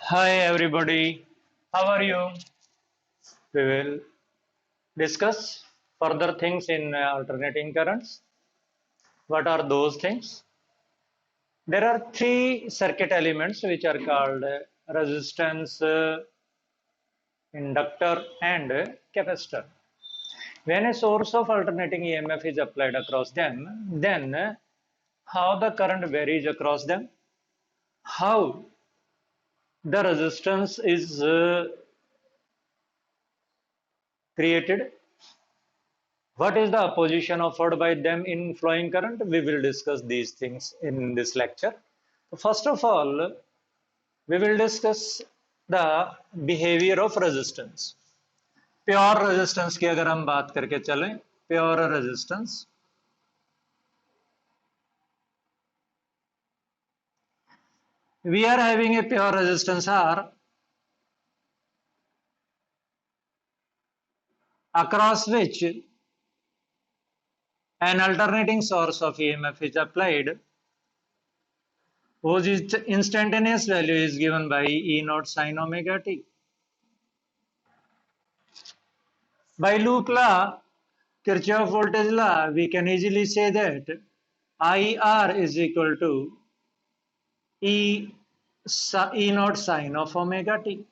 Hi everybody, how are you? We will discuss further things in alternating currents. What are those things? There are three circuit elements which are called resistance, inductor, and capacitor. When a source of alternating EMF is applied across them, then how the current varies across them, how the resistance is created, what is the opposition offered by them in flowing current? We will discuss these things in this lecture. First of all, we will discuss the behavior of resistance. Pure resistance की अगर हम बात करके चलें, pure resistance. We are having a pure resistance R across which an alternating source of EMF is applied whose instantaneous value is given by E naught sin omega t. By loop law, Kirchhoff voltage law, we can easily say that IR is equal to E naught sin of omega t.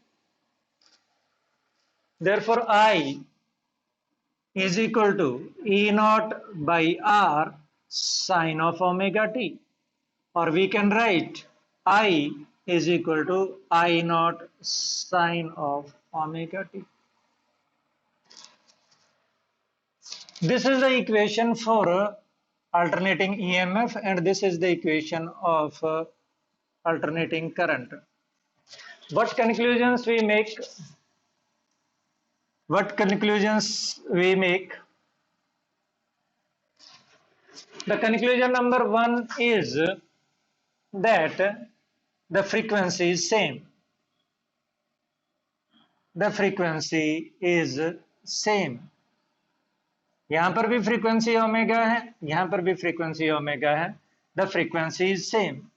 Therefore, I is equal to E naught by R sin of omega t. Or we can write I is equal to I naught sin of omega t. This is the equation for alternating EMF, and this is the equation of alternating current. What conclusions we make? What conclusions we make? The conclusion number one is that the frequency is same. The frequency is same. यहाँ पर भी frequency omega है, यहाँ पर भी frequency omega है. The frequency is same.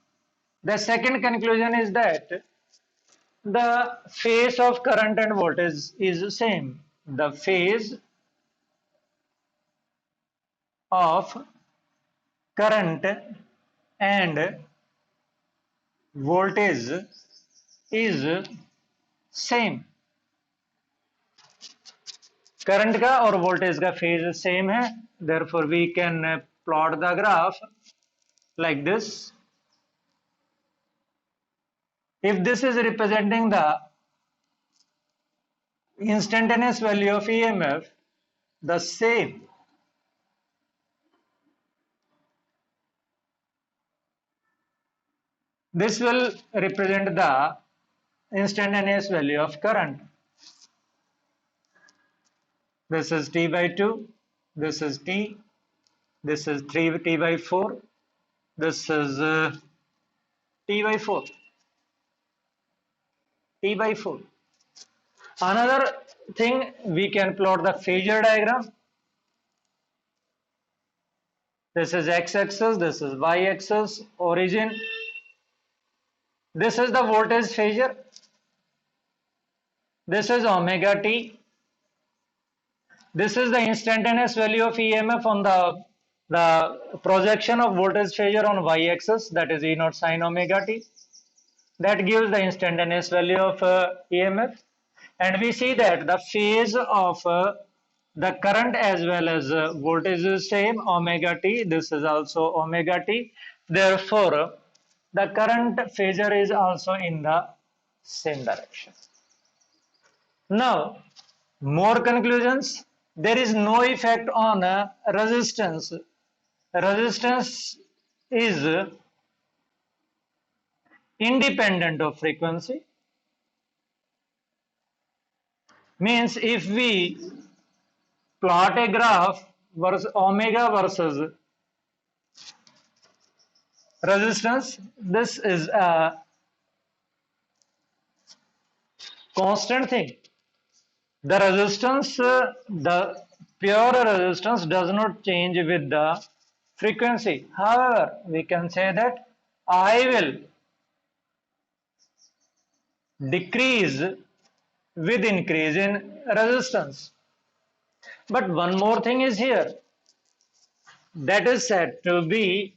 The second conclusion is that the phase of current and voltage is same. The phase of current and voltage is same. Current का और वोल्टेज का phase same है, therefore we can plot the graph like this. If this is representing the instantaneous value of EMF, the same this will represent the instantaneous value of current. This is T by 2, this is T, this is 3T by 4, this is T by 4. T by 4. Another thing, we can plot the phasor diagram. This is x-axis, this is y-axis, origin. This is the voltage phasor. This is omega t. This is the instantaneous value of EMF on the projection of voltage phasor on y-axis, that is E naught sin omega t. That gives the instantaneous value of EMF. And we see that the phase of the current as well as voltage is same, omega t. This is also omega t. Therefore, the current phasor is also in the same direction. Now, more conclusions. There is no effect on resistance. Resistance is independent of frequency. Means if we plot a graph versus omega versus resistance, this is a constant thing. The resistance, the pure resistance does not change with the frequency. However, we can say that I will decrease with increase in resistance. But one more thing is here, that is said to be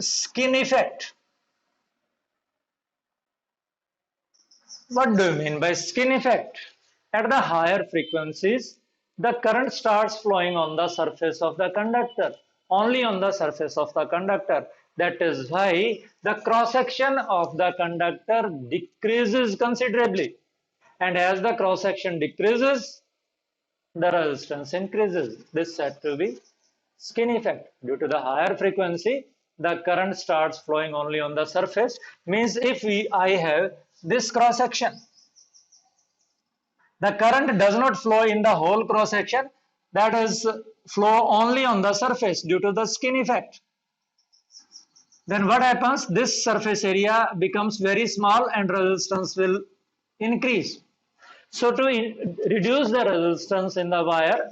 skin effect. What do you mean by skin effect? At the higher frequencies, the current starts flowing on the surface of the conductor, only on the surface of the conductor. That is why the cross section of the conductor decreases considerably. And as the cross section decreases, the resistance increases. This is said to be skin effect. Due to the higher frequency, the current starts flowing only on the surface. Means if I have this cross section, the current does not flow in the whole cross section, that is flow only on the surface due to the skin effect. Then what happens? This surface area becomes very small and resistance will increase. So to reduce the resistance in the wire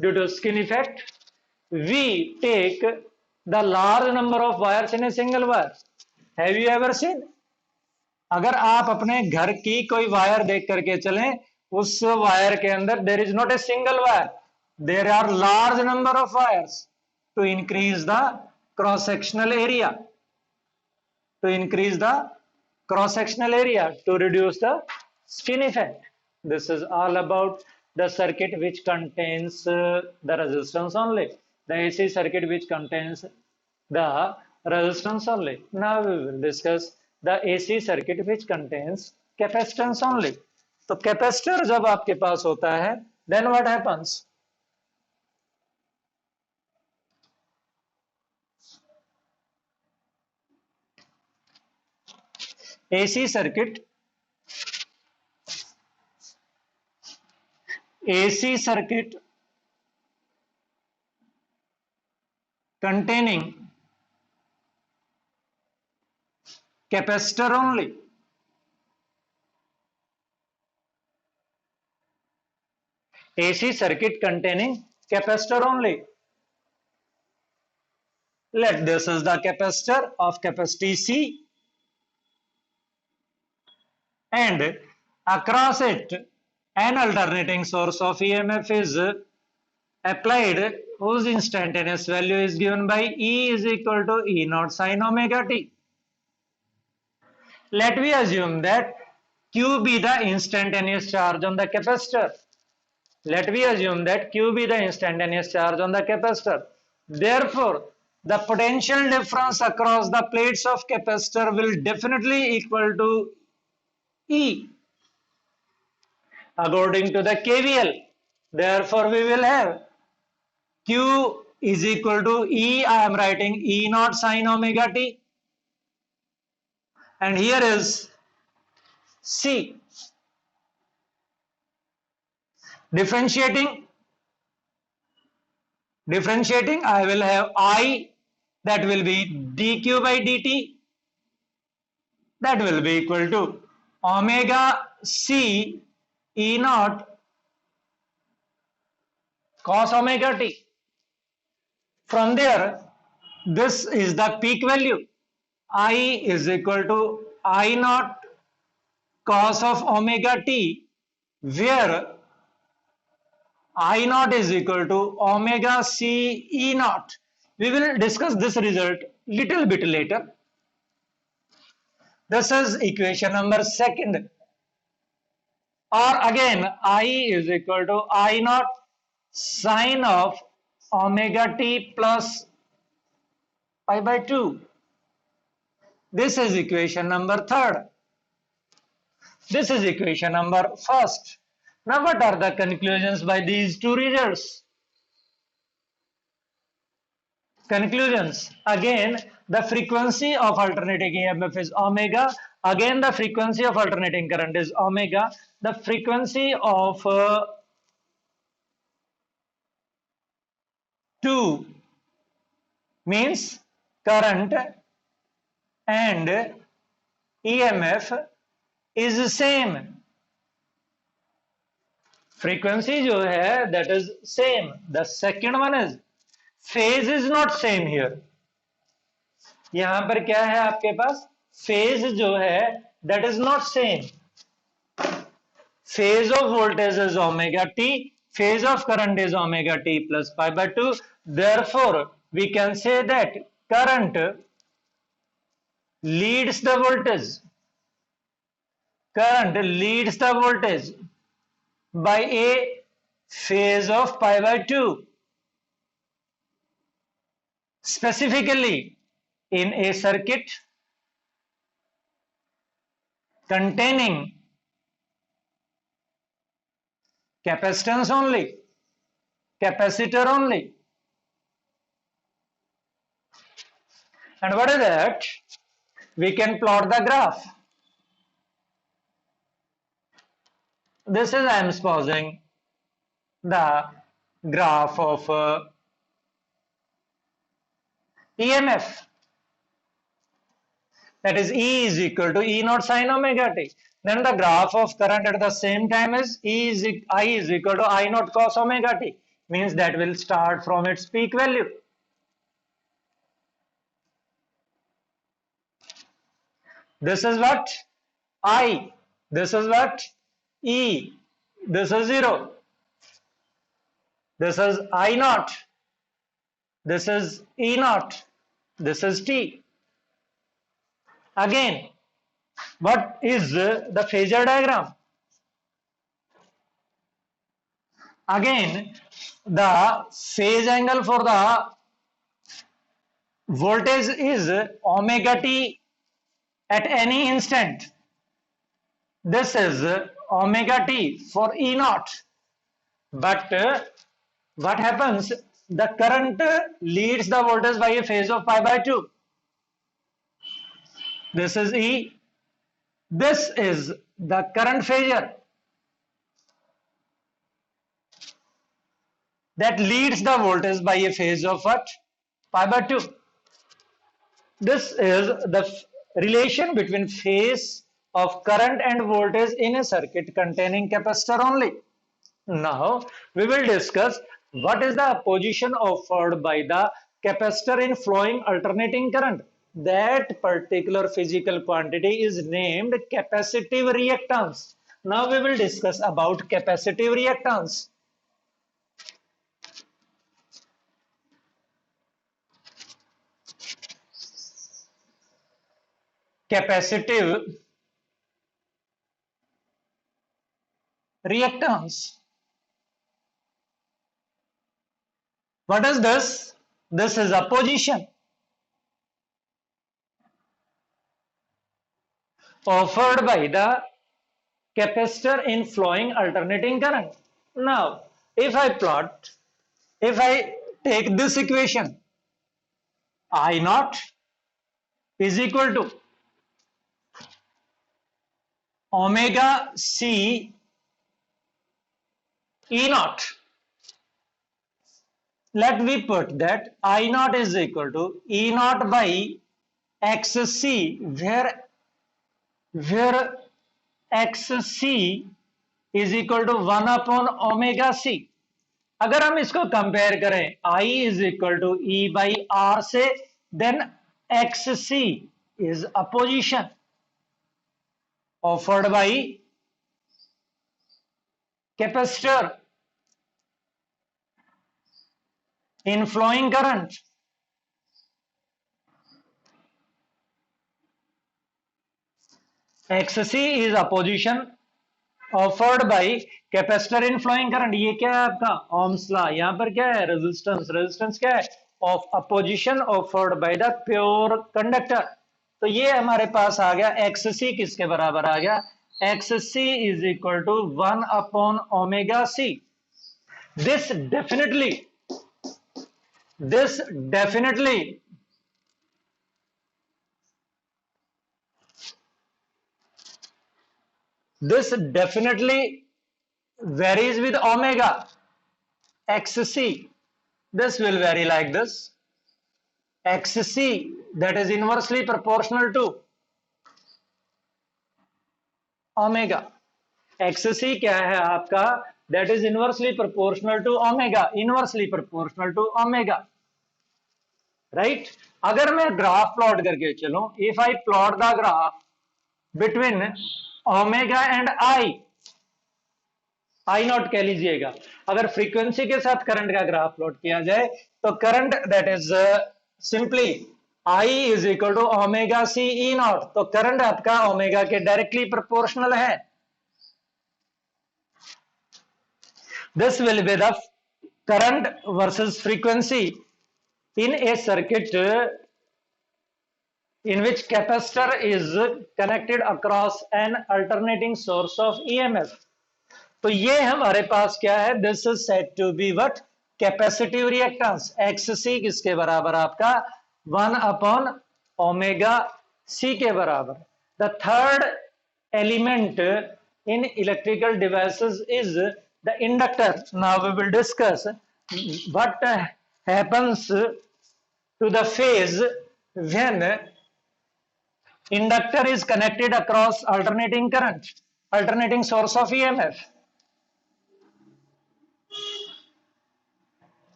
due to skin effect, we take the large number of wires in a single wire. Have you ever seen? अगर आप अपने घर की कोई wire देख करके चलें, उस वायर के अंदर there is not a single wire, there are large number of wires to increase the cross sectional area, to increase the cross sectional area, to reduce the skin effect. This is all about the circuit which contains the resistance only, the AC circuit which contains the resistance only. Now we will discuss the AC circuit which contains capacitance only. तो capacitor जब आपके पास होता है, then what happens? AC circuit containing capacitor only. AC circuit containing capacitor only. Let this is the capacitor of capacity C, and across it an alternating source of EMF is applied, whose instantaneous value is given by E is equal to E naught sin omega t. Let me assume that Q be the instantaneous charge on the capacitor. Let me assume that Q be the instantaneous charge on the capacitor. Therefore, the potential difference across the plates of capacitor will definitely equal to E according to the KVL. Therefore, we will have Q is equal to E, I am writing E naught sin omega t, and here is C. Differentiating, I will have I, that will be dq by dt, that will be equal to omega C E naught cos omega t. From there, this is the peak value. I is equal to I naught cos of omega t, where I naught is equal to omega C E naught. We will discuss this result little bit later. This is equation number 2. Or again, I is equal to I naught sine of omega t plus pi by 2. This is equation number 3. This is equation number 1. Now what are the conclusions by these two results? Conclusions. Again, the frequency of alternating EMF is omega. Again, the frequency of alternating current is omega. The frequency of 2 means current and EMF is the same. Frequency जो है, that is same. The second one is phase is not same here. यहाँ पर क्या है आपके पास? Phase जो है that is not same. Phase of voltage is omega t, phase of current is omega t plus pi by 2. Therefore, we can say that current leads the voltage. Current leads the voltage by a phase of pi by 2. Specifically, in a circuit containing capacitance only, capacitor only. And what is that? We can plot the graph. This is I am supposing the graph of EMF. That is E is equal to E naught sin omega t. Then the graph of current at the same time is I is equal to I naught cos omega t. Means that will start from its peak value. This is what? I. This is what? E. This is 0. This is I naught. This is E naught. This is T. Again, what is the phasor diagram? Again, the phase angle for the voltage is omega t at any instant. This is omega t for E naught. But what happens? The current leads the voltage by a phase of pi by 2. This is E. This is the current phasor that leads the voltage by a phase of what? Pi by 2. This is the relation between phase of current and voltage in a circuit containing capacitor only. Now we will discuss what is the position offered by the capacitor in flowing alternating current. That particular physical quantity is named capacitive reactance. Now we will discuss about capacitive reactance. Capacitive reactance. What is this? This is a position offered by the capacitor in flowing alternating current. Now, if I take this equation, I naught is equal to omega c E naught. Let me put that I naught is equal to E naught by xc, where xc is equal to 1 upon omega c. अगर हम इसको compare करें I is equal to E by R से, then xc is a position offered by capacitor in flowing current. xc is a position offered by capacitor in flowing current. ये क्या है आपका ohms law. यहाँ पर क्या है? resistance क्या है? of a position offered by the pure conductor. तो ये हमारे पास आ गया xc किसके बराबर आ गया? xc is equal to 1 upon omega c. This definitely varies with omega xc. This will vary like this. xc that is inversely proportional to omega. xc क्या है आपका? That is inversely proportional to omega. Right. अगर मैं graph plot करके चलूं, if I plot the graph between omega and I not कह लीजिएगा, अगर फ्रीक्वेंसी के साथ करंट का ग्राफ प्लॉट किया जाए तो current that is simply I is equal to omega C E naught, तो करंट आपका ओमेगा के डायरेक्टली प्रोपोर्शनल है। This will be the current versus frequency in a circuit in which capacitor is connected across an alternating source of EMF। तो ये हमारे पास क्या है, this is said to be what, capacitive reactance. XC किसके बराबर आपका 1 अपॉन ओमेगा C के बराबर। The third element in electrical devices is the inductor. Now we will discuss what happens to the phase when inductor is connected across alternating current, alternating source of EMF।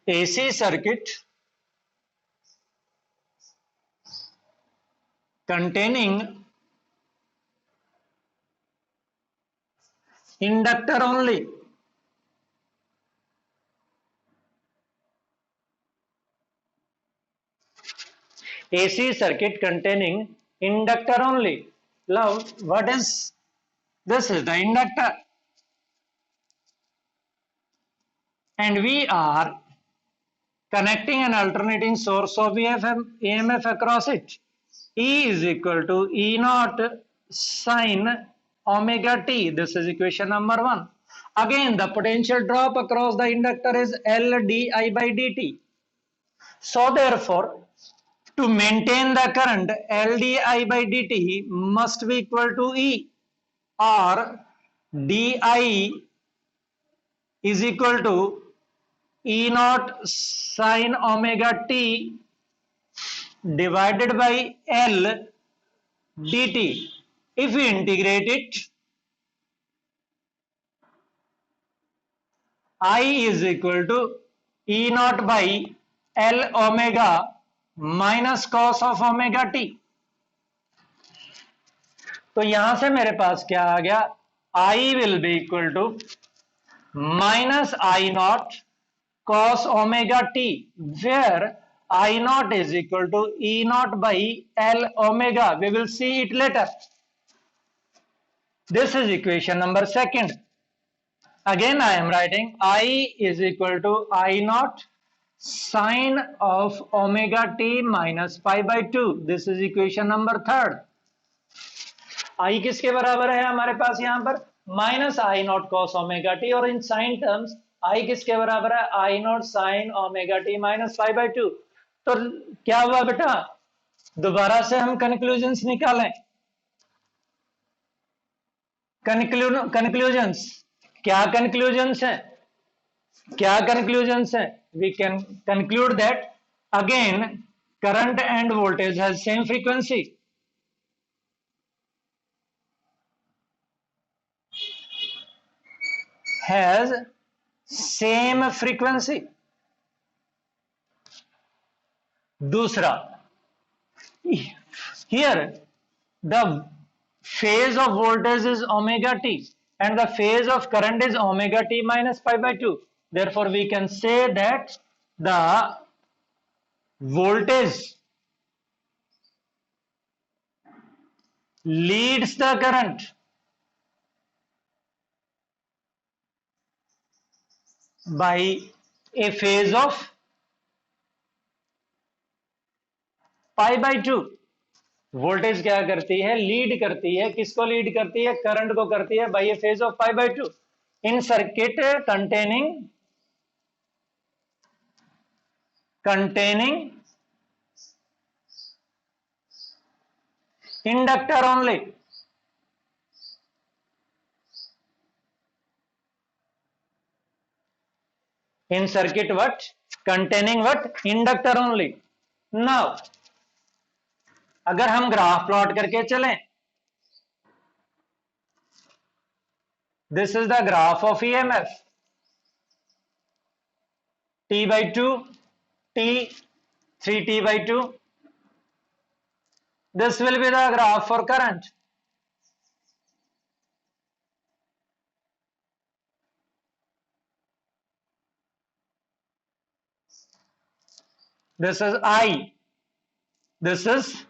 AC circuit containing inductor only, AC circuit containing inductor only। Now what is this? Is the inductor, and we are connecting an alternating source of EMF across it। E is equal to E naught sine omega t, this is equation number 1। Again the potential drop across the inductor is L di by dt, so therefore to maintain the current L di by dt must be equal to E, or di is equal to E naught sine omega t divided by L dt। If we integrate it, I is equal to E naught by L omega minus cos of omega t। तो यहां से मेरे पास क्या आ गया, I will be equal to minus I naught cos omega t, where I naught is equal to E naught by L omega, we will see it later। This is equation number 2। Again I am writing I is equal to I naught sine of omega t minus pi by 2, this is equation number 3। I किसके बराबर है हमारे पास यहां पर, minus I naught cos omega T, और in sine terms I किसके बराबर है, I naught sine omega T minus pi by 2। तो क्या हुआ बेटा, दोबारा से हम कंक्लूजन्स निकालें। कंक्लूजन्स क्या, कंक्लूजन्स है क्या, कंक्लूजन्स है, we can conclude that again current and voltage has same frequency. has same frequency। दूसरा, here the phase of voltage is omega t and the phase of current is omega t minus pi by 2, therefore we can say that the voltage leads the current by a phase of pi by 2। Voltage क्या करती है, lead करती है, किसको lead करती है, current को करती है by A phase of pi by 2 in circuit containing inductor only. in circuit what, containing what, inductor only। now अगर हम ग्राफ प्लॉट करके चलें, this is the graph of EMF. T by 2, T, 3T by 2. This will be the graph for current. This is I. This is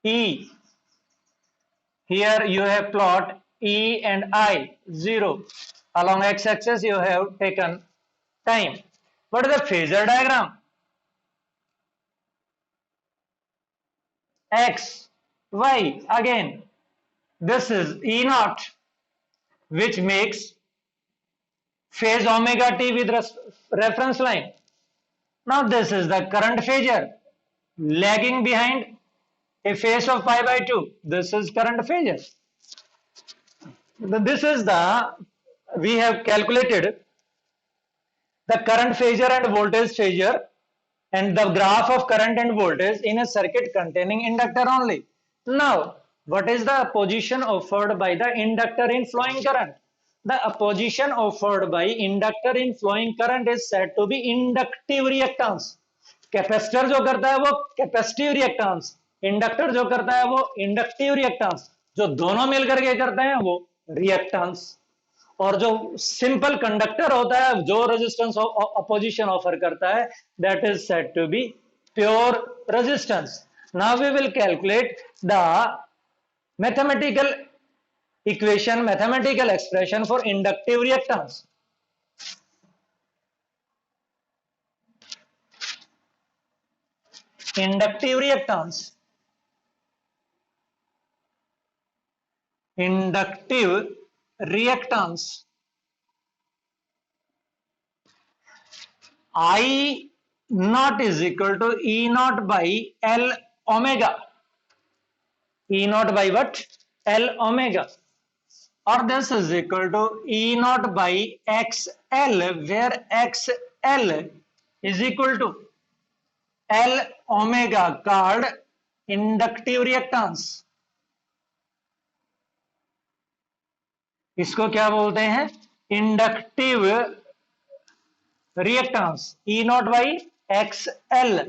E. Here you have plot E and I, 0. Along x-axis you have taken time. What is the phasor diagram? X, Y, again. This is E naught, which makes phase omega t with reference line. Now this is the current phasor, lagging behind a phase of pi by 2. This is current phasor. This is we have calculated the current phasor and voltage phasor and the graph of current and voltage in a circuit containing inductor only. Now, what is the position offered by the inductor in flowing current? The opposition offered by inductor in flowing current is said to be inductive reactance. Capacitor जो करता है वो capacitive reactance, inductor जो करता है वो inductive reactance, जो दोनों मिलकर के करते हैं वो रिएक्टेंस। और जो सिंपल कंडक्टर होता है जो रेजिस्टेंस अपोजिशन ऑफर करता है that is said to be pure resistance. Now we will calculate the mathematical equation, mathematical expression for inductive reactance. Inductive reactance. Inductive reactance. I naught is equal to E naught by L omega. E naught by what? L omega. Or this is equal to E naught by XL, where XL is equal to L omega called inductive reactance. इसको क्या बोलते हैं? Inductive reactance, E naught by XL,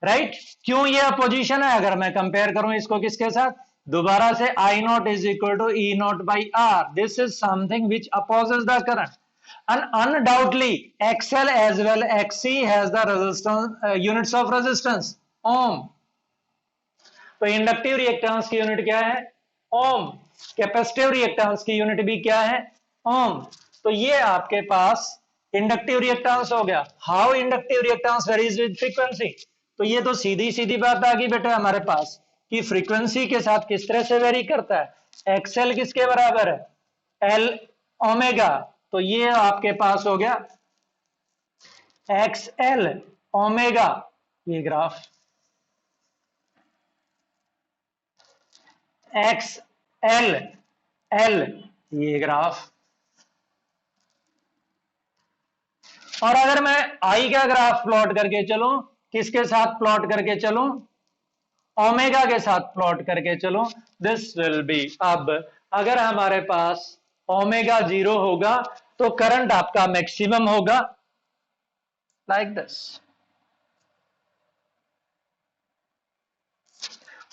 right? क्यों ये opposition है? अगर मैं compare करूं इसको किसके साथ, दोबारा से I naught is equal to E naught by R. This is something which opposes the current. And undoubtedly XL as well XC has the resistance units of resistance ohm. तो इंडक्टिव रिएक्टेंस की unit क्या है? ओम. Capacitive reactance की unit भी क्या है? ओम. तो ये आपके पास इंडक्टिव रिएक्टेंस हो गया. How inductive reactance varies with frequency? तो ये तो सीधी सीधी बात आ गई बेटा हमारे पास कि फ्रीक्वेंसी के साथ किस तरह से वेरी करता है. एक्सएल किसके बराबर है? L omega. तो ये आपके पास हो गया एक्सएल ओमेगा, ये ग्राफ एक्सएल एल, ये ग्राफ. और अगर मैं आई का ग्राफ प्लॉट करके चलूं, किसके साथ प्लॉट करके चलूं? ओमेगा के साथ प्लॉट करके चलूं, दिस विल बी. अब अगर हमारे पास ओमेगा 0 होगा तो करंट आपका मैक्सिमम होगा लाइक दिस.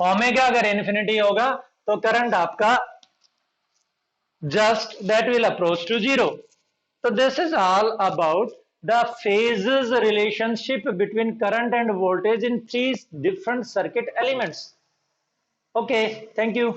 ओमेगा अगर इन्फिनिटी होगा तो करंट आपका just that will approach to 0. तो this is all about the phases relationship between current and voltage in 3 different circuit elements. Okay, thank you.